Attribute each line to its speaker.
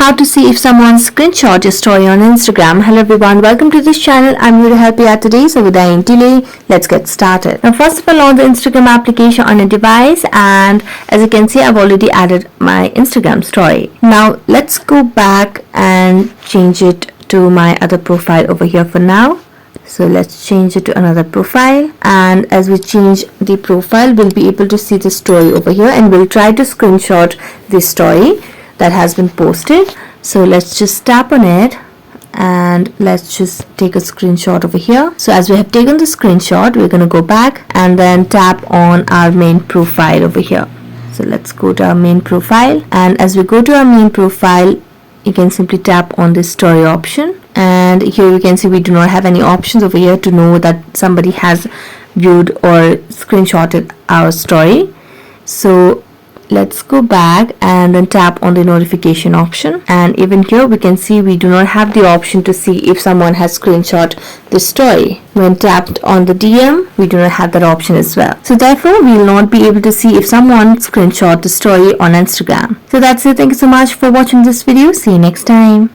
Speaker 1: how to see if someone screenshot your story on Instagram. Hello everyone, welcome to this channel. I'm here to help you out today. So without any delay, let's get started. Now first of all, on the Instagram application on a device, and as you can see, I've already added my Instagram story. Now let's go back and change it to my other profile over here for now. So let's change it to another profile, and as we change the profile, we'll be able to see the story over here, and we'll try to screenshot the story that has been posted. So let's just tap on it and let's just take a screenshot over here. So as we have taken the screenshot, we're going to go back and then tap on our main profile over here. So let's go to our main profile, and as we go to our main profile, you can simply tap on this story option, and here you can see we do not have any options over here to know that somebody has viewed or screenshotted our story. So let's go back and then tap on the notification option, and even here we can see we do not have the option to see if someone has screenshot the story. When tapped on the DM, we do not have that option as well. So therefore we will not be able to see if someone screenshot the story on Instagram. So that's it. Thank you so much for watching this video. See you next time.